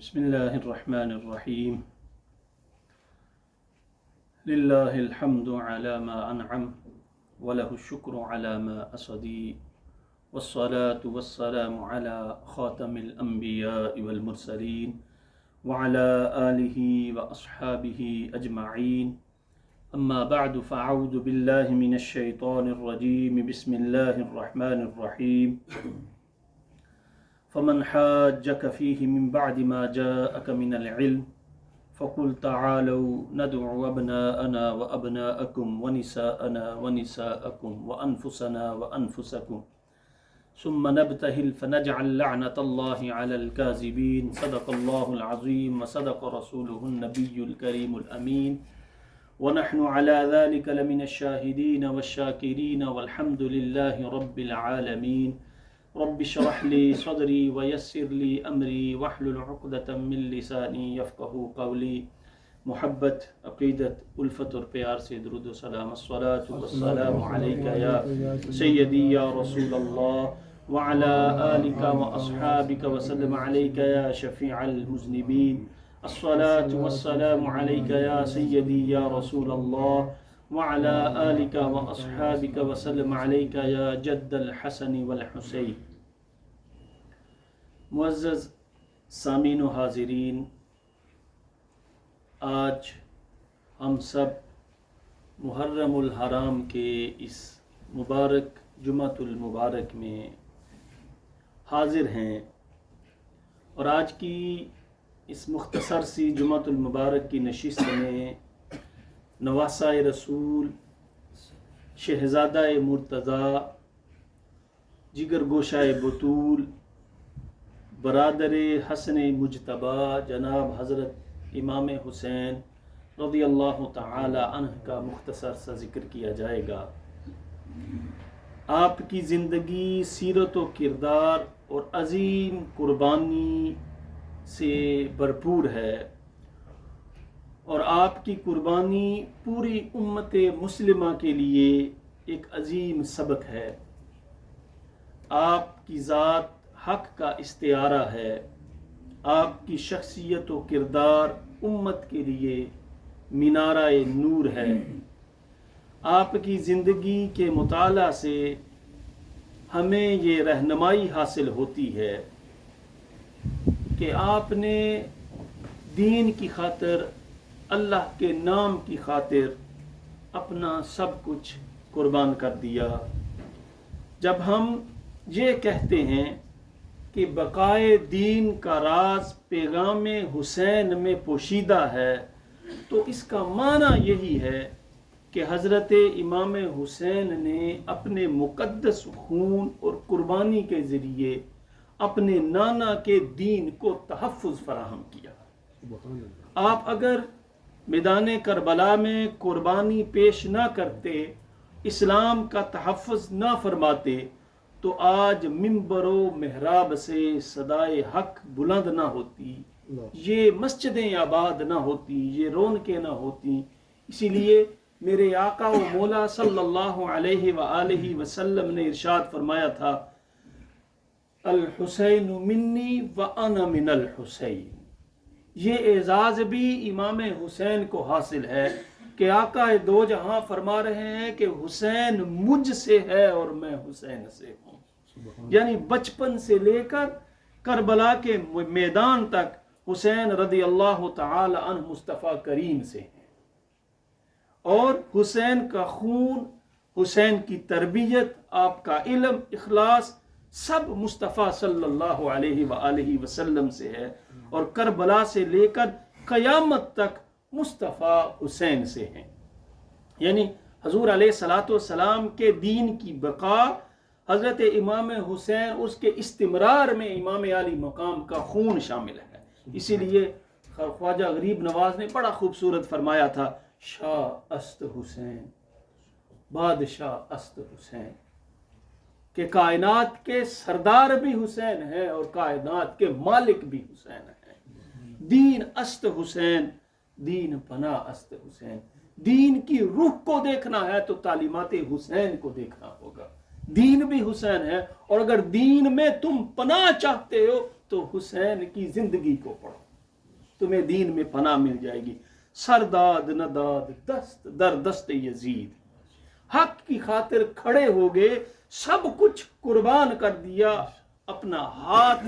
بسم الله الرحمن الرحيم. لله الحمد على ما أنعم وله الشكر على ما أصدي والصلاة والسلام على خاتم الأنبياء والمرسلين وعلى آله وأصحابه أجمعين. أما بعد فأعوذ بالله من الشيطان الرجيم. بسم الله الرحمن الرحيم. فمن حاجك فيه من بعد ما جاءك من العلم فقل تعالوا ندعو أبناءنا وأبناءكم ونساءنا ونساءكم وأنفسنا وأنفسكم ثم نبتهل فنجعل لعنة الله على الكاذبين. صدق الله العظيم وصدق رسوله النبي الكريم الأمين ونحن على ذلك لمن الشاهدين والشاكرين والحمد لله رب العالمين. رب اشرح لي صدري ويسر لي أمري واحلل عقدة من لساني يفقهوا قولي. محبت، عقیدت، الفت اور پیار سے درود و سلام. الصلاة والسلام علیک یا سیدی یا رسول اللہ وعلى آلک واصحابک وسلم علیک یا شفیع المذنبین. الصلاة والسلام علیک یا سیدی یا رسول اللہ وعلى آلک واصحابک وسلم علیک یا جد الحسن والحسین. معزز سامعین و حاضرین، آج ہم سب محرم الحرام کے اس مبارک جمعۃ المبارک میں حاضر ہیں، اور آج کی اس مختصر سی جمعۃ المبارک کی نشست میں نواسۂ رسول، شہزادہ مرتضیٰ، جگر گوشہ بطول، برادر حسن مجتبی جناب حضرت امام حسین رضی اللہ تعالی عنہ کا مختصر سا ذکر کیا جائے گا. آپ کی زندگی سیرت و کردار اور عظیم قربانی سے بھرپور ہے، اور آپ کی قربانی پوری امت مسلمہ کے لیے ایک عظیم سبق ہے. آپ کی ذات حق کا استعارہ ہے. آپ کی شخصیت و کردار امت کے لیے مینارہ نور ہے. آپ کی زندگی کے مطالعہ سے ہمیں یہ رہنمائی حاصل ہوتی ہے کہ آپ نے دین کی خاطر، اللہ کے نام کی خاطر اپنا سب کچھ قربان کر دیا. جب ہم یہ کہتے ہیں کہ بقائے دین کا راز پیغام حسین میں پوشیدہ ہے، تو اس کا معنی یہی ہے کہ حضرت امام حسین نے اپنے مقدس خون اور قربانی کے ذریعے اپنے نانا کے دین کو تحفظ فراہم کیا. آپ اگر میدان کربلا میں قربانی پیش نہ کرتے، اسلام کا تحفظ نہ فرماتے، تو آج منبر و محراب سے صدائے حق بلند نہ ہوتی، یہ مسجدیں آباد نہ ہوتی، یہ رونقیں نہ ہوتی. اسی لیے میرے آقا و مولا صلی اللہ علیہ وآلہ وسلم نے ارشاد فرمایا تھا، الحسین منی وانا من الحسین. یہ اعزاز بھی امام حسین کو حاصل ہے کہ آقا دو جہاں فرما رہے ہیں کہ حسین مجھ سے ہے اور میں حسین سے ہوں. یعنی بچپن سے لے کر کربلا کے میدان تک حسین رضی اللہ تعالی عنہ مصطفیٰ کریم سے ہیں، اور حسین کا خون، حسین کی تربیت، آپ کا علم، اخلاص سب مصطفیٰ صلی اللہ علیہ وآلہ وسلم سے ہے، اور کربلا سے لے کر قیامت تک مصطفیٰ حسین سے ہیں. یعنی حضور علیہ الصلوۃ والسلام کے دین کی بقا حضرت امام حسین، اس کے استمرار میں امام علی مقام کا خون شامل ہے. اسی لیے خواجہ غریب نواز نے بڑا خوبصورت فرمایا تھا، شاہ است حسین، بادشاہ است حسین، کہ کائنات کے سردار بھی حسین ہیں اور کائنات کے مالک بھی حسین ہیں. دین است حسین، دین پناہ است حسین. دین کی روح کو دیکھنا ہے تو تعلیمات حسین کو دیکھنا ہوگا. دین بھی حسین ہے، اور اگر دین میں تم پناہ چاہتے ہو تو حسین کی زندگی کو پڑھو. تمہیں دین میں پناہ مل جائے گی. سرداد نداد دست در دست یزید, حق کی خاطر کھڑے ہو گئے, سب کچھ قربان کر دیا, اپنا ہاتھ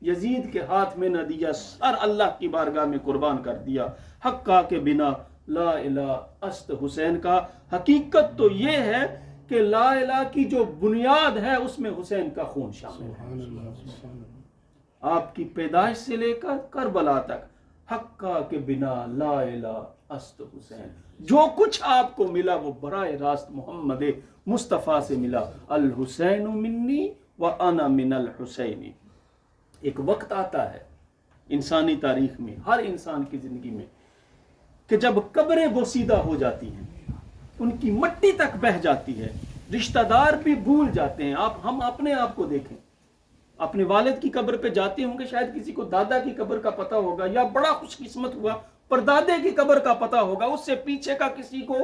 یزید کے ہاتھ میں نہ دیا, سر اللہ کی بارگاہ میں قربان کر دیا. حق کا کے بنا لا الہ است حسین کا. حقیقت تو یہ ہے کہ لا الہ کی جو بنیاد ہے اس میں حسین کا خون شامل ہے. آپ کی پیدائش سے لے کر کربلا تک حق کا کے بنا لا الہ است حسین. جو کچھ آپ کو ملا وہ براہ راست محمد مصطفیٰ سے ملا. الحسین منی وانا من الحسین. ایک وقت آتا ہے انسانی تاریخ میں, ہر انسان کی زندگی میں, کہ جب قبریں بوسیدہ ہو جاتی ہیں, ان کی مٹی تک بہہ جاتی ہے, رشتہ دار بھی بھول جاتے ہیں. ہم اپنے آپ کو دیکھیں, اپنے والد کی قبر پہ جاتے ہوں گے, شاید کسی کو دادا کی قبر کا پتہ ہوگا, یا بڑا خوش قسمت ہوا پردادے کی قبر کا پتہ ہوگا, اس سے پیچھے کا کسی کو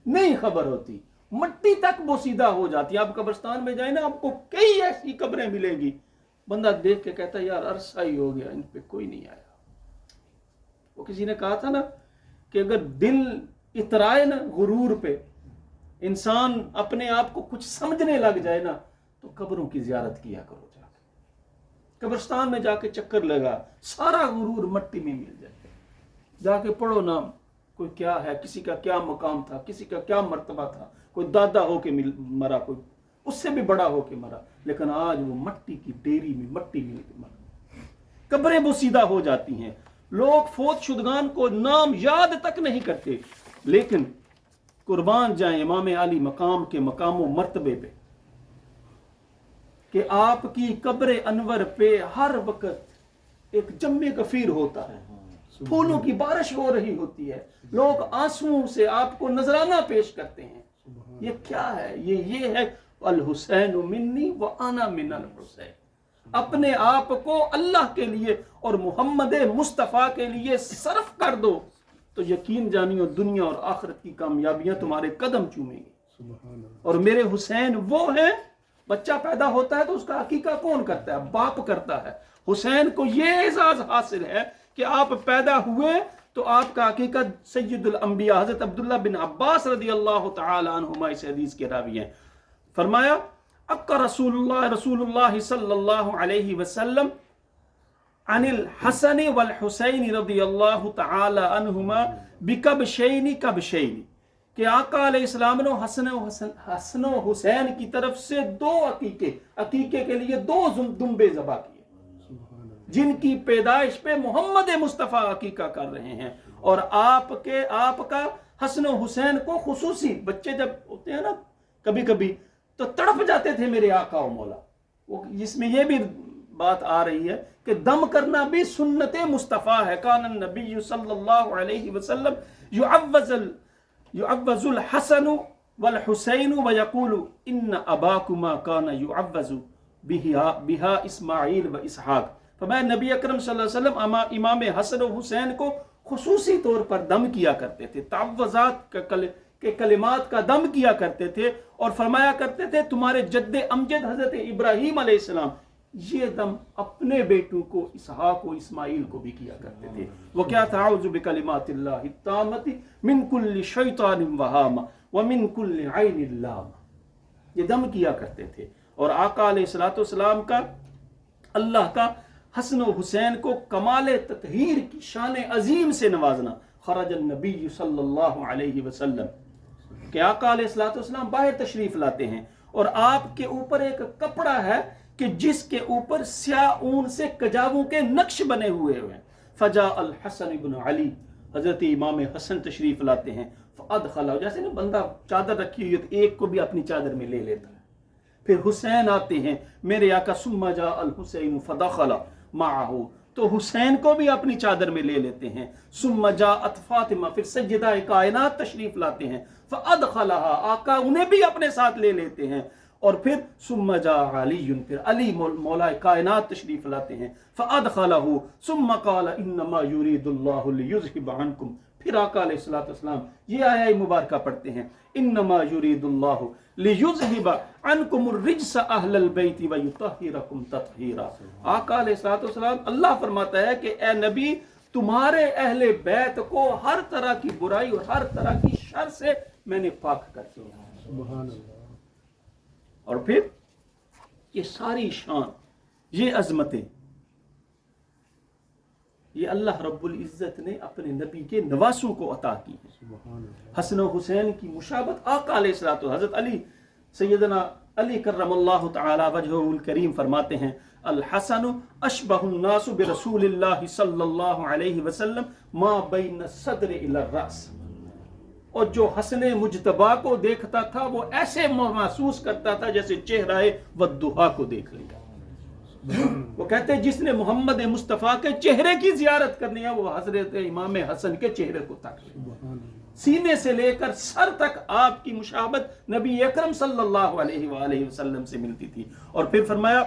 نہیں خبر ہوتی. مٹی تک بوسیدہ ہو جاتی ہے. آپ قبرستان میں جائیں نا, آپ کو کئی ایسی قبریں ملیں گی, بندہ دیکھ کے کہتا ہے یار عرصہ ہی ہو گیا ان پہ کوئی نہیں آیا. وہ کسی نے کہا تھا نا کہ اگر دل اترائے نا غرور پہ, انسان اپنے آپ کو کچھ سمجھنے لگ جائے نا, تو قبروں کی زیارت کیا کرو. جا کے قبرستان میں جا کے چکر لگا, سارا غرور مٹی میں مل جائے. جا کے پڑھو نام, کوئی کیا ہے, کسی کا کیا مقام تھا, کسی کا کیا مرتبہ تھا, کوئی دادا ہو کے مرا, کوئی اس سے بھی بڑا ہو کے مرا, لیکن آج وہ مٹی کی ڈیری میں مٹی مل کے مرا. قبریں بوسیدہ ہو جاتی ہیں. لوگ فوت شدگان کو نام یاد تک نہیں کرتے, لیکن قربان جائیں امام علی مقام کے مقام و مرتبے پہ کہ آپ کی قبر انور پہ ہر وقت ایک جمع کفیر ہوتا ہے, پھولوں کی بارش ہو رہی ہوتی ہے, لوگ آنسوؤں سے آپ کو نذرانہ پیش کرتے ہیں. یہ کیا ہے؟ یہ ہے الحسین منی وانا من الحسین. اپنے آپ کو اللہ کے لیے اور محمد مصطفیٰ کے لیے صرف کر دو, تو یقین جانیو دنیا اور آخرت کی کامیابیاں تمہارے قدم چومیں گی. اور میرے حسین وہ ہیں, بچہ پیدا ہوتا ہے تو اس کا عقیقہ کون کرتا ہے؟ باپ کرتا ہے. حسین کو یہ اعزاز حاصل ہے کہ آپ پیدا ہوئے تو آپ کا عقیقہ سید الانبیاء حضرت عبداللہ بن عباس رضی اللہ تعالی عنہما اس حدیث کے راوی ہیں. فرمایا اقا رسول اللہ صلی اللہ علیہ وسلم عن الحسن والحسین رضی اللہ تعالی عنہما بکبشین کبشین, کہ آقا علیہ السلام نے حسن و حسین کی طرف سے دو عقیقے کے لیے دو دمبے ذبح کیے, جن کی پیدائش پہ محمد مصطفیٰ عقیقہ کر رہے ہیں. اور آپ کا حسن و حسین کو خصوصی, بچے جب ہوتے ہیں نا کبھی کبھی تو تڑپ جاتے تھے میرے آقا و مولا. وہ جس میں یہ بھی بات آ رہی ہے کہ دم کرنا بھی سنت مصطفیٰ ہے. کان النبی صلی اللہ علیہ وسلم يعوذ الحسن والحسین ويقول ان اباكما كان يعوذ بها اسماعیل و اسحاق. فرمایا نبی اکرم صلی اللہ علیہ وسلم امام حسن و حسین کو خصوصی طور پر دم کیا کرتے تھے, تعوذات کے کلمات کا دم کیا کرتے تھے, اور فرمایا کرتے تھے تمہارے جد امجد حضرت ابراہیم علیہ السلام یہ دم اپنے بیٹوں کو اسحاق و اسماعیل کو بھی کیا کرتے تھے. وہ کیا تھا؟ اعوذ بکلمات اللہ التامۃ من کل شیطان وہامہ ومن کل عین لامہ. یہ دم کیا کرتے تھے. اور آقا علیہ الصلوۃ والسلام کا اللہ کا حسن و حسین کو کمال تطہیر کی شان عظیم سے نوازنا. خرج النبی صلی اللہ علیہ وسلم, کہ آقا علیہ الصلوۃ والسلام باہر تشریف لاتے ہیں اور آپ کے اوپر ایک کپڑا ہے کہ جس کے اوپر سیاہ اون سے کجاووں کے نقش بنے ہوئے ہیں. فجاء الحسن بن علی, حضرت امام حسن تشریف لاتے ہیں. فادخل, جیسے نا بندہ چادر رکھی ہوئی ہے تو ایک کو بھی اپنی چادر میں لے لیتا ہے. پھر حسین آتے ہیں میرے آقا, ثم جاء الحسین فدخل معه, تو حسین کو بھی اپنی چادر میں لے لیتے ہیں. ثم جاءت فاطمہ, پھر سیدہ کائنات تشریف لاتے ہیں. فادخلها, آقا انہیں بھی اپنے ساتھ لے لیتے ہیں. اور پھر ثم جاء علی, پھر علی مولا کائنات تشریف لاتے ہیں. فادخلہ ثم قال انما يريد الله ليذهب عنكم, پھر آقا علیہ الصلوۃ والسلام یہ آیہ مبارکہ پڑھتے ہیں انما يريد الله ليذهب عنكم الرجس اهل البيت ويطهركم تطهيرا. آقا علیہ الصلوۃ والسلام, اللہ فرماتا ہے کہ اے نبی تمہارے اہل بیت کو ہر طرح کی برائی اور ہر طرح کی شر سے میں نے پاک کر دیا. سبحان اللہ. اور پھر یہ ساری شان، یہ عظمتیں، یہ اللہ رب العزت نے اپنے نبی کے نواسوں کو عطا کی ہیں. سبحان اللہ. حسن و حسین کی مشابہت آقا علیہ الصلوۃ والسلام، حضرت علی، سیدنا علی کرم اللہ تعالی وجہہ الکریم فرماتے ہیں الحسن اشبہ الناس برسول اللہ صلی اللہ علیہ وسلم ما بین الصدر الی الراس. اور جو حسن مجتبی کو دیکھتا تھا وہ ایسے محسوس کرتا تھا جیسے چہرہ والضحیٰ کو دیکھ لیا. وہ کہتے ہیں جس نے محمد مصطفیٰ کے چہرے کی زیارت کرنی ہے وہ حضرت امام حسن کے چہرے کو تک لے. سینے سے لے کر سر تک آپ کی مشابہت نبی اکرم صلی اللہ علیہ وآلہ وسلم سے ملتی تھی. اور پھر فرمایا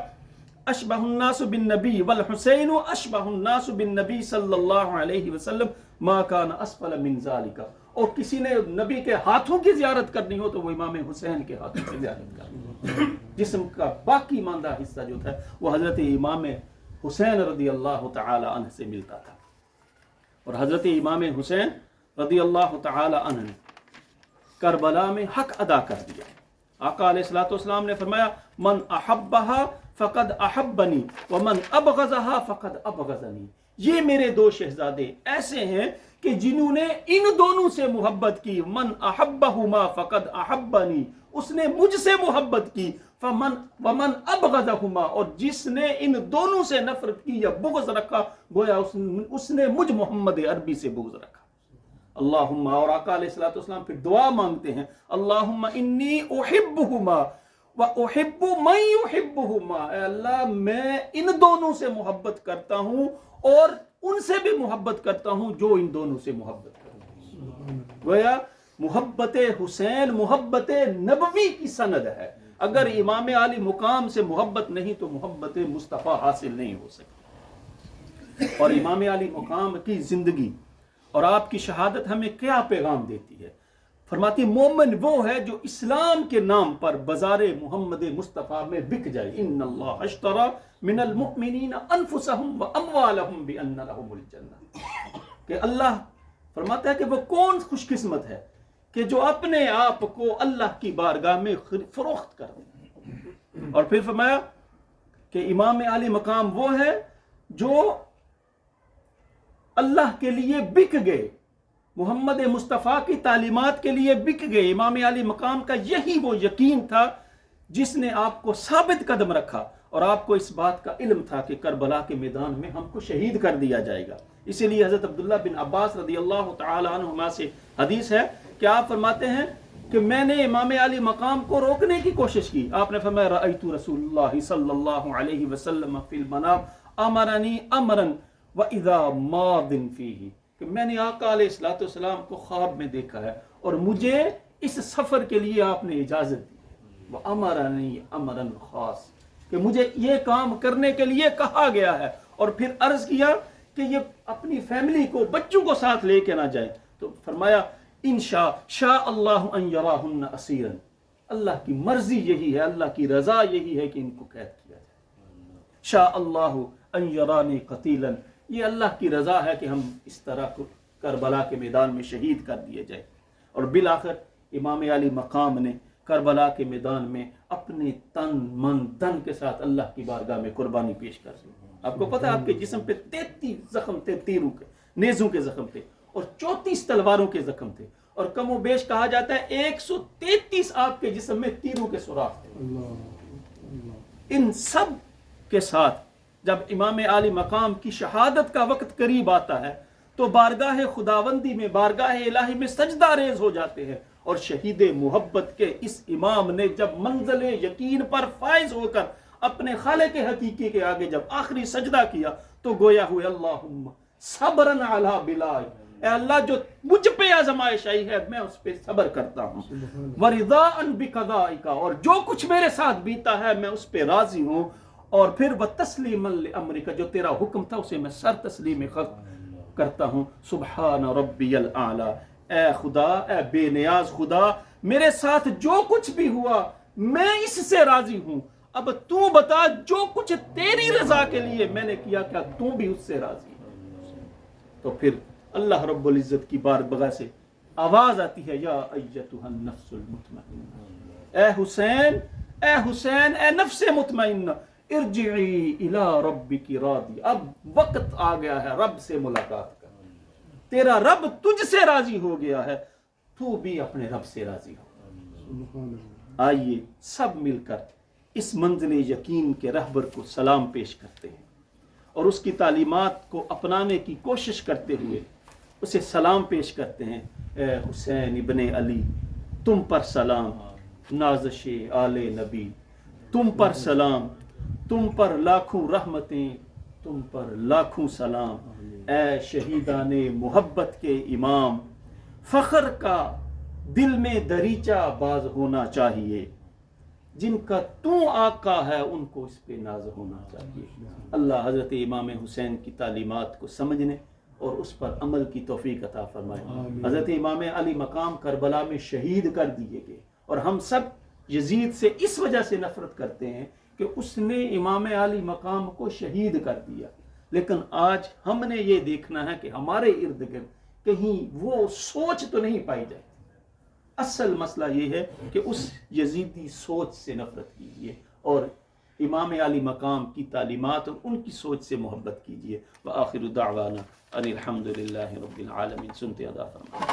اشبہ الناس بالنبی والحسین اشبہ الناس بالنبی صلی اللہ علیہ وسلم ما کان اسفل من ذالک. اور کسی نے نبی کے ہاتھوں کی زیارت کرنی ہو تو وہ امام حسین کے ہاتھوں کی زیارت کرنی. جسم کا باقی ماندہ حصہ جو تھا وہ حضرت امام حسین رضی اللہ تعالی عنہ سے ملتا تھا. اور حضرت امام حسین رضی اللہ تعالی عنہ نے کربلا میں حق ادا کر دیا. آقا علیہ الصلوۃ والسلام نے فرمایا من احبہا فقد احبنی ومن ابغضہا فقد ابغضنی. یہ میرے دو شہزادے ایسے ہیں کہ جنہوں نے ان دونوں سے محبت کی. من احبہما فقد احبنی، اس نے مجھ سے محبت کی. ومن ابغضہما، اور جس نے ان دونوں سے نفرت کی یا بغض رکھا گویا اس نے مجھ محمد عربی سے بغض رکھا. اللہم، اور آقا علیہ الصلوۃ والسلام پھر دعا مانگتے ہیں اللہم انی احبہما واحب من یحبہما. اے اللہ میں ان دونوں سے محبت کرتا ہوں اور ان سے بھی محبت کرتا ہوں جو ان دونوں سے محبت کرتے ہیں. گویا محبت حسین محبت نبوی کی سند ہے. اگر امام علی مقام سے محبت نہیں تو محبت مصطفیٰ حاصل نہیں ہو سکتی. اور امام علی مقام کی زندگی اور آپ کی شہادت ہمیں کیا پیغام دیتی ہے؟ فرماتی مومن وہ ہے جو اسلام کے نام پر بازار محمد مصطفیٰ میں بک جائے. ان اللہ اشتری من المؤمنین انفسہم واموالہم بان لہم الجنہ. کہ اللہ فرماتا ہے کہ وہ کون خوش قسمت ہے کہ جو اپنے آپ کو اللہ کی بارگاہ میں فروخت کر دے. اور پھر فرمایا کہ امام علی مقام وہ ہے جو اللہ کے لیے بک گئے، محمد مصطفیٰ کی تعلیمات کے لیے بک گئے. امام علی مقام کا یہی وہ یقین تھا جس نے آپ کو ثابت قدم رکھا اور آپ کو اس بات کا علم تھا کہ کربلا کے میدان میں ہم کو شہید کر دیا جائے گا. اسی لیے حضرت عبداللہ بن عباس رضی اللہ تعالی عنہما سے حدیث ہے کہ آپ فرماتے ہیں کہ میں نے امام علی مقام کو روکنے کی کوشش کی. آپ نے فرمایا رأیت رسول اللہ صلی اللہ علیہ وسلم فی المنام امرنی امرا وَإِذَا مَاضٍ فِيهِ. کہ میں نے آقا علیہ الصلوۃ والسلام کو خواب میں دیکھا ہے اور مجھے اس سفر کے لیے آپ نے اجازت دی. وَأَمَرَنِي أَمْرًا خاص، کہ مجھے یہ کام کرنے کے لیے کہا گیا ہے. اور پھر عرض کیا کہ یہ اپنی فیملی کو، بچوں کو ساتھ لے کے نہ جائے. تو فرمایا انشاء شاء اللہ ان یراہن اسیرا. اللہ کی مرضی یہی ہے، اللہ کی رضا یہی ہے کہ ان کو قید کیا جائے. شاء اللہ ان یرانی قتیلا، یہ اللہ کی رضا ہے کہ ہم اس طرح کو کربلا کے میدان میں شہید کر دیے جائے. اور بالآخر امام علی مقام نے کربلا کے میدان میں اپنے تن من دن کے ساتھ اللہ کی بارگاہ میں قربانی پیش کر دی. آپ کو پتہ ہے آپ کے جسم پہ 33 زخم تھے، تیروں کے، نیزوں کے زخم تھے اور 34 تلواروں کے زخم تھے. اور کم و بیش کہا جاتا ہے 133 آپ کے جسم میں تیروں کے سوراخ تھے. ان سب کے ساتھ جب امام علی مقام کی شہادت کا وقت قریب آتا ہے تو بارگاہ خداوندی میں، بارگاہ الہی میں سجدہ ریز ہو جاتے ہیں. اور شہید محبت کے اس امام نے جب منزل یقین پر فائز ہو کر اپنے خالق حقیقی کے آگے جب آخری سجدہ کیا تو گویا ہوئے اللہم صبرن علی بلائی، اے اللہ جو مجھ پہ آزمائش آئی ہے میں اس پہ صبر کرتا ہوں. ورضاء بقضائک، اور جو کچھ میرے ساتھ بیتا ہے میں اس پہ راضی ہوں. اور پھر وتسلیما لامرک، جو تیرا حکم تھا اسے میں سر تسلیم کرتا ہوں. سبحان ربی الاعلی، اے خدا، اے بے نیاز خدا، میرے ساتھ جو کچھ بھی ہوا میں اس سے راضی ہوں. اب تو بتا جو کچھ تیری رضا کے لیے میں نے کیا کیا تو بھی اس سے راضی ہے؟ تو پھر اللہ رب العزت کی بارگاہ سے آواز آتی ہے یا ایتھا النفس المطمئنہ، اے حسین، اے حسین، اے نفس مطمئنہ، ارجعی الی ربک راضی، اب وقت آ گیا ہے رب سے ملاقات کا، تیرا رب تجھ سے راضی ہو گیا ہے، تو بھی اپنے رب سے راضی ہو۔ آئیے سب مل کر اس منزل یقین کے رہبر کو سلام پیش کرتے ہیں اور اس کی تعلیمات کو اپنانے کی کوشش کرتے ہوئے اسے سلام پیش کرتے ہیں۔ اے حسین ابن علی، تم پر سلام، نازش آل نبی، تم پر سلام، تم پر لاکھوں رحمتیں، تم پر لاکھوں سلام، اے شہیدان محبت کے امام، فخر کا دل میں دریچہ باز ہونا چاہیے، جن کا تو آقا ہے ان کو اس پہ ناز ہونا چاہیے۔ اللہ حضرت امام حسین کی تعلیمات کو سمجھنے اور اس پر عمل کی توفیق عطا فرمائے۔ حضرت امام علی مقام کربلا میں شہید کر دیے گئے، اور ہم سب یزید سے اس وجہ سے نفرت کرتے ہیں کہ اس نے امام علی مقام کو شہید کر دیا، لیکن آج ہم نے یہ دیکھنا ہے کہ ہمارے ارد گرد کہیں وہ سوچ تو نہیں پائی جاتی۔ اصل مسئلہ یہ ہے کہ اس یزیدی سوچ سے نفرت کیجیے اور امام علی مقام کی تعلیمات اور ان کی سوچ سے محبت کیجیے۔ وآخر دعوانا ان الحمد للہ رب العالمین۔ سنتے ادا فرمائیں۔